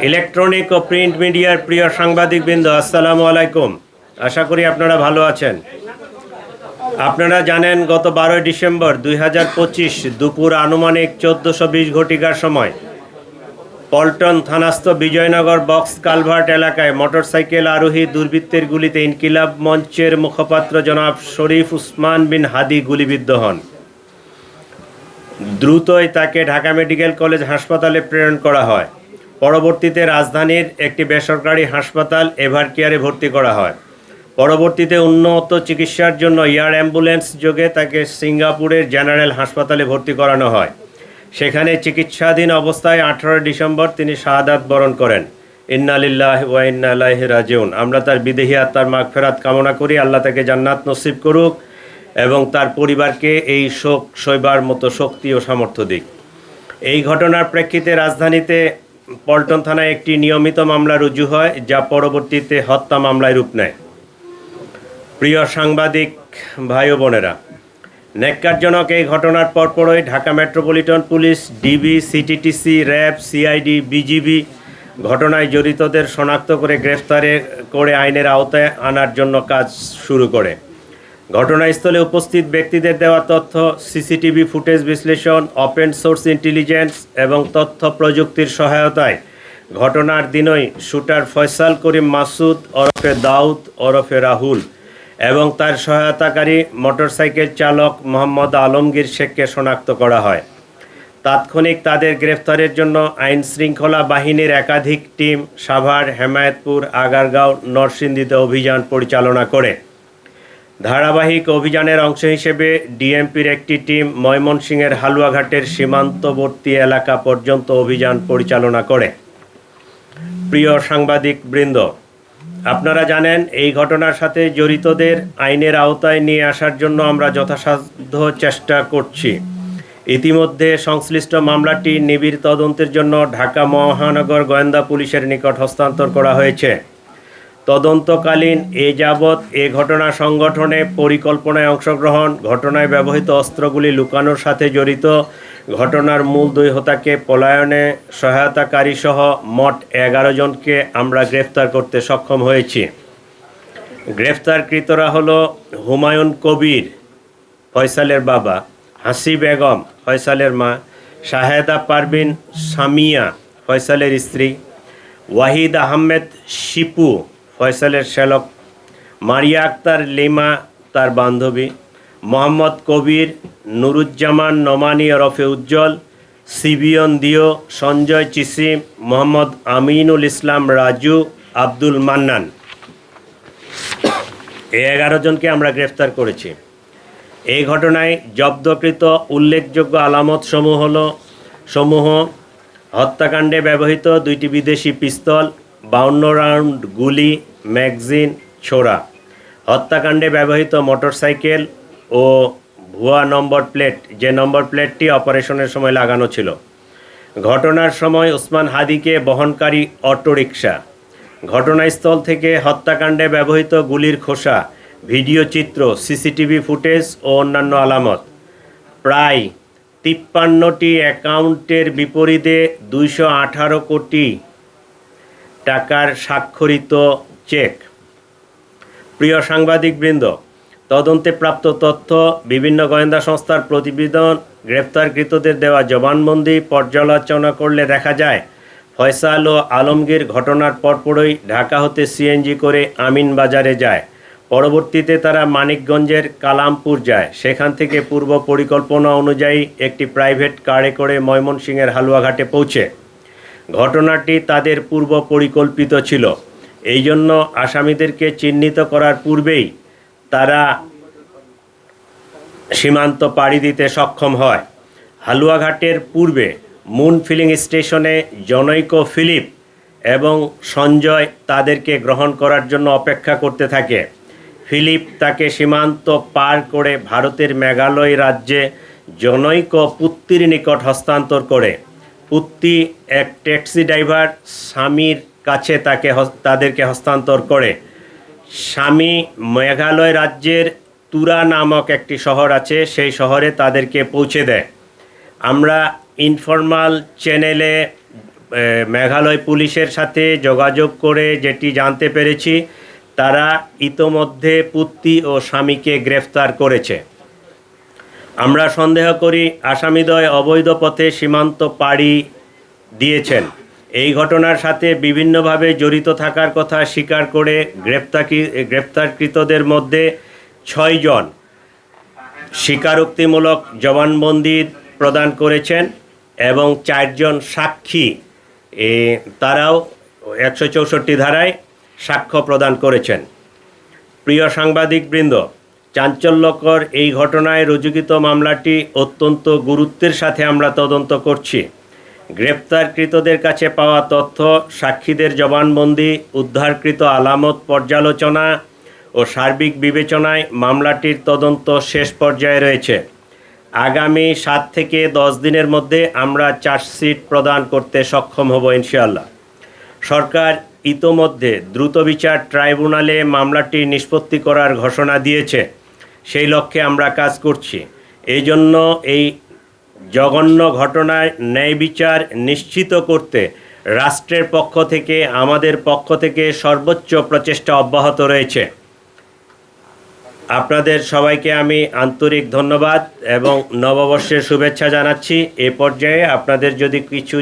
Electronic ও print মিডিয়ার প্রিয় সাংবাদিকবৃন্দ, আসসালামু আলাইকুম। আশা করি আপনারা ভালো আছেন। আপনারা জানেন, গত 12 ডিসেম্বর 2025 দুপুর আনুমানিক 1420 ঘটিকার সময় পল্টন থানাস্থ বিজয়নগর বক্স কালভার্ট এলাকায় মোটরসাইকেল আরোহী দুর্বৃত্তের গুলিতে ইনকিলাব মঞ্চের মুখপাত্র জনাব শরীফ উসমান বিন হাদি গুলিবিদ্ধ হন। দ্রুতই তাকে ঢাকা মেডিকেল কলেজ হাসপাতালে প্রেরণ করা হয়। পরবর্তীতে রাজধানীর একটি বেসরকারি হাসপাতাল এভারকেয়ারে ভর্তি করা হয়। পরবর্তীতে উন্নত চিকিৎসার জন্য এয়ার অ্যাম্বুলেন্স যোগে তাকে সিঙ্গাপুরের জেনারেল হাসপাতালে ভর্তি করানো হয়। সেখানে চিকিৎসাধীন অবস্থায় 18 ডিসেম্বর তিনি শাহাদাত বরণ করেন। ইন্না লিল্লাহি ওয়া ইন্না ইলাইহি রাজিউন। আমরা তার বিদেহী আত্মার মাগফিরাত কামনা করি। আল্লাহ তাকে জান্নাত নসিব করুক এবং তার পরিবারকে এই শোক সইবার মতো শক্তি ও সামর্থ্য দিক। এই ঘটনার প্রেক্ষিতে রাজধানীতে পল্টন থানায় একটি নিয়মিত মামলা রুজু হয়, যা পরবর্তীতে হত্যা মামলায় রূপ নেয়। প্রিয় সাংবাদিক ভাই ও বোনেরা, ন্যাক্কারজনক এই ঘটনার পরপরই Dhaka metropolitan police, DB, CTTC, RAB, CID, BGB ঘটনায় জড়িতদের শনাক্ত করে গ্রেফতার করে আইনের আওতায় আনার জন্য কাজ শুরু করে। ঘটনাস্থলে উপস্থিত ব্যক্তিদের দেওয়া তথ্য, সিসিটিভি ফুটেজ বিশ্লেষণ, ওপেন সোর্স ইন্টেলিজেন্স এবং তথ্য প্রযুক্তির সহায়তায় ঘটনার দিনই শুটার ফয়সাল করিম মাসুদ ওরফে দাউদ ওরফে রাহুল এবং তার সহায়তাকারী মোটরসাইকেল চালক মোহাম্মদ আলমগীর শেখকে শনাক্ত করা হয়। তাৎক্ষণিক তাদের গ্রেফতারের জন্য আইন শৃঙ্খলা বাহিনীর একাধিক টিম সাভার, হেমায়েতপুর, আগারগাঁও, নরসিংদীতে অভিযান পরিচালনা করে। ধারাবাহিক অভিযানের অংশ হিসেবে ডিএমপির একটি টিম ময়মনসিংহের হালুয়াঘাটের সীমান্তবর্তী এলাকা পর্যন্ত অভিযান পরিচালনা করে। প্রিয় সাংবাদিক বৃন্দ, আপনারা জানেন, এই ঘটনার সাথে জড়িতদের আইনের আওতায় নিয়ে আসার জন্য আমরা যথাসাধ্য চেষ্টা করছি। ইতিমধ্যে সংশ্লিষ্ট মামলাটি নিবিড় তদন্তের জন্য ঢাকা মহানগর গোয়েন্দা পুলিশের নিকট হস্তান্তর করা হয়েছে। তদন্তকালীন এ যাবৎ এ ঘটনা সংগঠনে পরিকল্পনায় অংশগ্রহণ, ঘটনায় ব্যবহৃত অস্ত্রগুলি লুকানোর সাথে জড়িত, ঘটনার মূল দুই হোতাকে পলায়নে সহায়তাকারী সহ মোট 11 জনকে আমরা গ্রেফতার করতে সক্ষম হয়েছি। গ্রেফতারকৃতরা হলো হুমায়ুন কবির, ফয়সালের বাবা; হাসি বেগম, ফয়সালের মা; শাহেদা পারভিন সামিয়া, ফয়সালের স্ত্রী; ওয়াহিদ আহমেদ শিপু, ফয়সালের শ্যালক; মারিয়া আক্তার লিমা, তার বান্ধবী; মোহাম্মদ কবির, নুরুজ্জামান নোমানি ওরফে উজ্জ্বল, সিবিয়ন দিও, সঞ্জয় চিসিম, মোহাম্মদ আমিনুল ইসলাম রাজু, আব্দুল মান্নান। এই 11 জনকে আমরা গ্রেফতার করেছি। এই ঘটনায় জব্দকৃত উল্লেখযোগ্য আলামত সমূহ হত্যাকাণ্ডে ব্যবহৃত 2টি বিদেশি পিস্তল, 52 রাউন্ড গুলি, ম্যাগজিন, ছোরা; হত্যাকাণ্ডে ব্যবহৃত মোটরসাইকেল ও ভুয়া নম্বর প্লেট, যে নম্বর প্লেটটি অপারেশনের সময় লাগানো ছিল; ঘটনার সময় ওসমান হাদিকে বহনকারী অটোরিকশা; ঘটনাস্থল থেকে হত্যাকাণ্ডে ব্যবহৃত গুলির খোসা, ভিডিও চিত্র, সিসিটিভি ফুটেজ ও অন্যান্য আলামত; প্রায় 53টি অ্যাকাউন্টের বিপরীতে 218 কোটি টাকার স্বাক্ষরিত চেক। প্রিয় সাংবাদিকবৃন্দ, তদন্তে প্রাপ্ত তথ্য, বিভিন্ন গোয়েন্দা সংস্থার প্রতিবেদন, গ্রেপ্তারকৃতদের দেওয়া জবানবন্দি পর্যালোচনা করলে দেখা যায়, ফয়সাল ও আলমগীর ঘটনার পরপরই ঢাকা হতে সিএনজি করে আমিনবাজারে যায়। পরবর্তীতে তারা মানিকগঞ্জের কালামপুর যায়। সেখান থেকে পূর্ব পরিকল্পনা অনুযায়ী একটি প্রাইভেট কারে করে ময়মনসিংহের হালুয়াঘাটে পৌঁছে। ঘটনাটি তাদের পূর্ব পরিকল্পিত ছিল। এই জন্য আসামিদেরকে চিহ্নিত করার পূর্বেই তারা সীমান্ত পাড়ি দিতে সক্ষম হয়। হালুয়াঘাটের পূর্বে মুন ফিলিং স্টেশনে জনৈক ফিলিপ এবং সঞ্জয় তাদেরকে গ্রহণ করার জন্য অপেক্ষা করতে থাকে। ফিলিপ তাকে সীমান্ত পার করে ভারতের মেঘালয় রাজ্যে জনৈক পুত্তির নিকট হস্তান্তর করে। পুত্তি এক ট্যাক্সি ড্রাইভার স্বামীর কাছে তাদেরকে হস্তান্তর করে। স্বামী মেঘালয় রাজ্যের তুরা নামক একটি শহর আছে, সেই শহরে তাদেরকে পৌঁছে দেয়। আমরা ইনফরমাল চ্যানেলে মেঘালয় পুলিশের সাথে যোগাযোগ করে যেটি জানতে পেরেছি, তারা ইতোমধ্যে পুত্রী ও স্বামীকে গ্রেফতার করেছে। আমরা সন্দেহ করি আসামিদ্বয় অবৈধ পথে সীমান্ত পাড়ি দিয়েছেন। এই ঘটনার সাথে বিভিন্নভাবে জড়িত থাকার কথা স্বীকার করে গ্রেপ্তারকৃতদের মধ্যে 6 জন স্বীকারোক্তিমূলক জবানবন্দি প্রদান করেছেন এবং 4 জন সাক্ষী তারাও 164 ধারায় সাক্ষ্য প্রদান করেছেন। প্রিয় সাংবাদিকবৃন্দ, চাঞ্চল্যকর এই ঘটনায় রুজুকৃত মামলাটি অত্যন্ত গুরুত্বের সাথে আমরা তদন্ত করছি। গ্রেপ্তারকৃতদের কাছে পাওয়া তথ্য, সাক্ষীদের জবানবন্দি, উদ্ধারকৃত আলামত পর্যালোচনা ও সার্বিক বিবেচনায় মামলাটির তদন্ত শেষ পর্যায়ে রয়েছে। আগামী 7 থেকে 10 দিনের মধ্যে আমরা চার্জশিট প্রদান করতে সক্ষম হব ইনশাআল্লাহ। সরকার ইতোমধ্যে দ্রুত বিচার ট্রাইব্যুনালে মামলাটি নিষ্পত্তি করার ঘোষণা দিয়েছে। সেই লক্ষ্যে আমরা কাজ করছি। এই জন্য এই জঘন্য ঘটনায় ন্যায় বিচার নিশ্চিত করতে রাষ্ট্রের পক্ষ থেকে, আমাদের পক্ষ থেকে সর্বোচ্চ প্রচেষ্টা অব্যাহত রয়েছে। আপনাদের সবাইকে আমি আন্তরিক ধন্যবাদ এবং নববর্ষের শুভেচ্ছা জানাচ্ছি। এ পর্যায়ে আপনাদের যদি কিছু